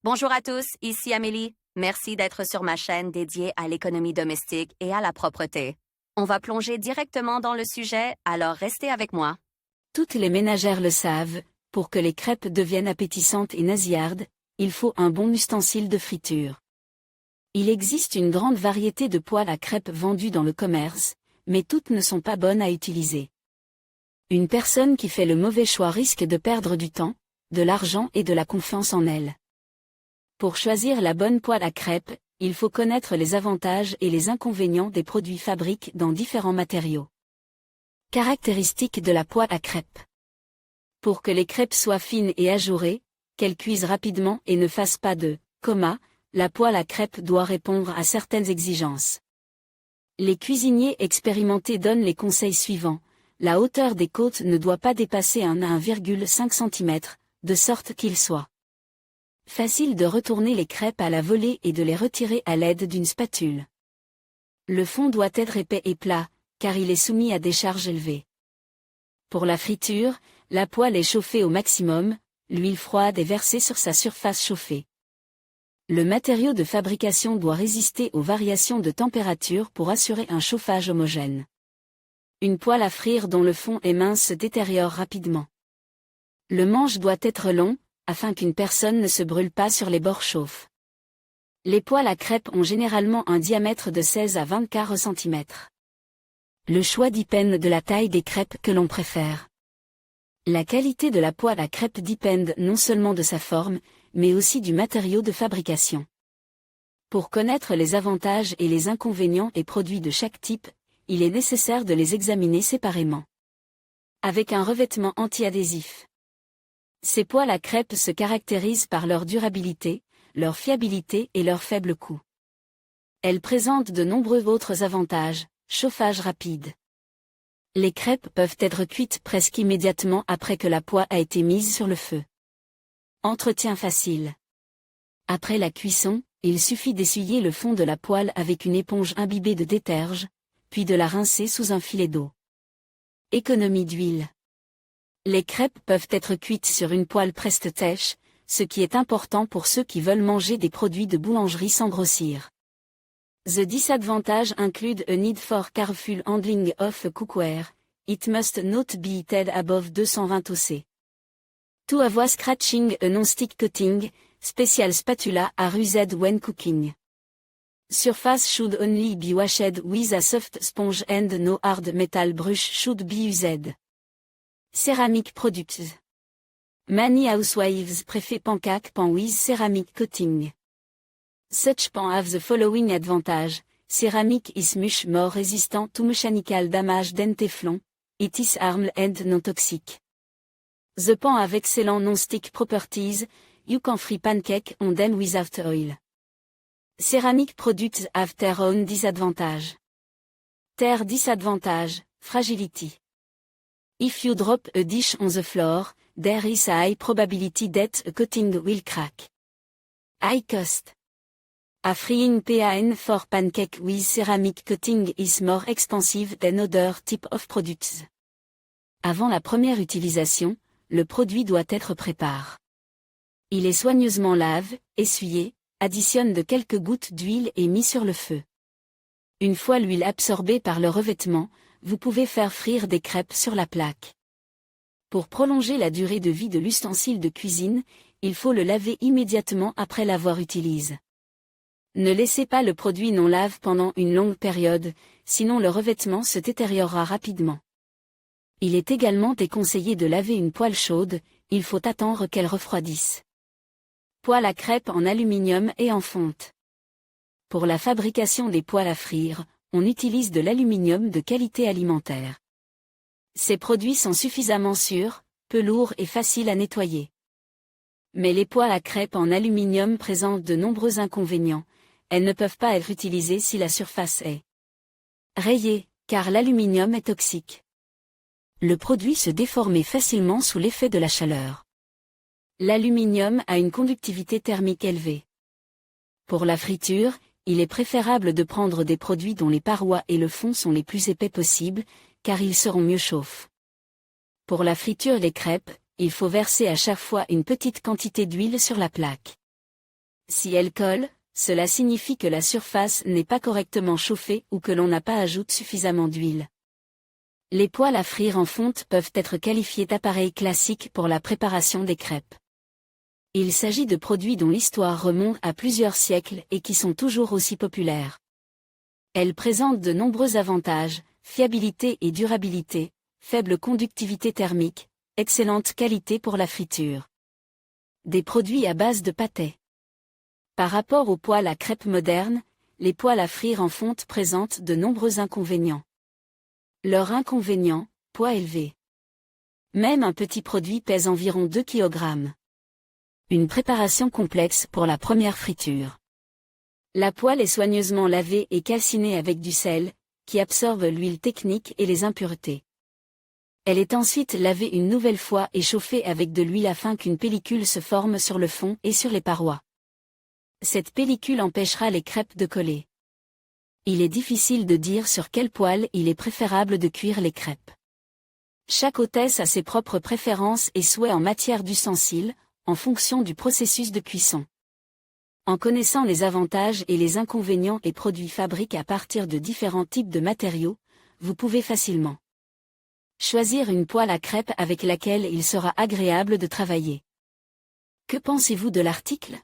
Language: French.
Bonjour à tous, ici Amélie. Merci d'être sur ma chaîne dédiée à l'économie domestique et à la propreté. On va plonger directement dans le sujet, alors restez avec moi. Toutes les ménagères le savent, pour que les crêpes deviennent appétissantes et nasillardes, il faut un bon ustensile de friture. Il existe une grande variété de poêles à crêpes vendues dans le commerce, mais toutes ne sont pas bonnes à utiliser. Une personne qui fait le mauvais choix risque de perdre du temps, de l'argent et de la confiance en elle. Pour choisir la bonne poêle à crêpes, il faut connaître les avantages et les inconvénients des produits fabriqués dans différents matériaux. Caractéristiques de la poêle à crêpes. Pour que les crêpes soient fines et ajourées, qu'elles cuisent rapidement et ne fassent pas de coma, la poêle à crêpes doit répondre à certaines exigences. Les cuisiniers expérimentés donnent les conseils suivants. La hauteur des côtes ne doit pas dépasser 1 à 1,5 cm, de sorte qu'il soit facile de retourner les crêpes à la volée et de les retirer à l'aide d'une spatule. Le fond doit être épais et plat, car il est soumis à des charges élevées. Pour la friture, la poêle est chauffée au maximum, l'huile froide est versée sur sa surface chauffée. Le matériau de fabrication doit résister aux variations de température pour assurer un chauffage homogène. Une poêle à frire dont le fond est mince se détériore rapidement. Le manche doit être long, afin qu'une personne ne se brûle pas sur les bords chauffes. Les poêles à crêpes ont généralement un diamètre de 16 à 20 cm. Le choix dépend de la taille des crêpes que l'on préfère. La qualité de la poêle à crêpes dépend non seulement de sa forme, mais aussi du matériau de fabrication. Pour connaître les avantages et les inconvénients des produits de chaque type, il est nécessaire de les examiner séparément. Avec un revêtement anti-adhésif. Ces poêles à crêpes se caractérisent par leur durabilité, leur fiabilité et leur faible coût. Elles présentent de nombreux autres avantages, chauffage rapide. Les crêpes peuvent être cuites presque immédiatement après que la poêle a été mise sur le feu. Entretien facile. Après la cuisson, il suffit d'essuyer le fond de la poêle avec une éponge imbibée de déterge, puis de la rincer sous un filet d'eau. Économie d'huile. Les crêpes peuvent être cuites sur une poêle preste-sèche, ce qui est important pour ceux qui veulent manger des produits de boulangerie sans grossir. The disadvantage include a need for careful handling of cookware. It must not be heated above 220 oC. To avoid scratching a non-stick coating, special spatula are used when cooking. Surface should only be washed with a soft sponge and no hard metal brush should be used. Ceramic products. Many housewives prefer pancake pan with ceramic coating. Such pan have the following advantage. Ceramic is much more resistant to mechanical damage than Teflon. It is harmless and non-toxic. The pan have excellent non-stick properties. You can fry pancake on them without oil. Ceramic products have their own disadvantage. Their disadvantage, fragility. If you drop a dish on the floor, there is a high probability that a coating will crack. High cost. A frying pan for pancake with ceramic coating is more expensive than other type of products. Avant la première utilisation, le produit doit être préparé. Il est soigneusement lavé, essuyé, additionne de quelques gouttes d'huile et mis sur le feu. Une fois l'huile absorbée par le revêtement, vous pouvez faire frire des crêpes sur la plaque. Pour prolonger la durée de vie de l'ustensile de cuisine, il faut le laver immédiatement après l'avoir utilisé. Ne laissez pas le produit non lave pendant une longue période, sinon le revêtement se détériorera rapidement. Il est également déconseillé de laver une poêle chaude, il faut attendre qu'elle refroidisse. Poêle à crêpes en aluminium et en fonte. Pour la fabrication des poêles à frire, on utilise de l'aluminium de qualité alimentaire. Ces produits sont suffisamment sûrs, peu lourds et faciles à nettoyer. Mais les poêles à crêpes en aluminium présentent de nombreux inconvénients. Elles ne peuvent pas être utilisées si la surface est rayée, car l'aluminium est toxique. Le produit se déforme facilement sous l'effet de la chaleur. L'aluminium a une conductivité thermique élevée. Pour la friture, il est préférable de prendre des produits dont les parois et le fond sont les plus épais possibles, car ils seront mieux chauffes. Pour la friture des crêpes, il faut verser à chaque fois une petite quantité d'huile sur la plaque. Si elle colle, cela signifie que la surface n'est pas correctement chauffée ou que l'on n'a pas ajouté suffisamment d'huile. Les poêles à frire en fonte peuvent être qualifiés d'appareils classiques pour la préparation des crêpes. Il s'agit de produits dont l'histoire remonte à plusieurs siècles et qui sont toujours aussi populaires. Elles présentent de nombreux avantages, fiabilité et durabilité, faible conductivité thermique, excellente qualité pour la friture. Des produits à base de pâté. Par rapport aux poêles à crêpes modernes, les poêles à frire en fonte présentent de nombreux inconvénients. Leur inconvénient, poids élevé. Même un petit produit pèse environ 2 kg. Une préparation complexe pour la première friture. La poêle est soigneusement lavée et calcinée avec du sel, qui absorbe l'huile technique et les impuretés. Elle est ensuite lavée une nouvelle fois et chauffée avec de l'huile afin qu'une pellicule se forme sur le fond et sur les parois. Cette pellicule empêchera les crêpes de coller. Il est difficile de dire sur quelle poêle il est préférable de cuire les crêpes. Chaque hôtesse a ses propres préférences et souhaits en matière d'ustensiles, en fonction du processus de cuisson. En connaissant les avantages et les inconvénients et produits fabriqués à partir de différents types de matériaux, vous pouvez facilement choisir une poêle à crêpes avec laquelle il sera agréable de travailler. Que pensez-vous de l'article ?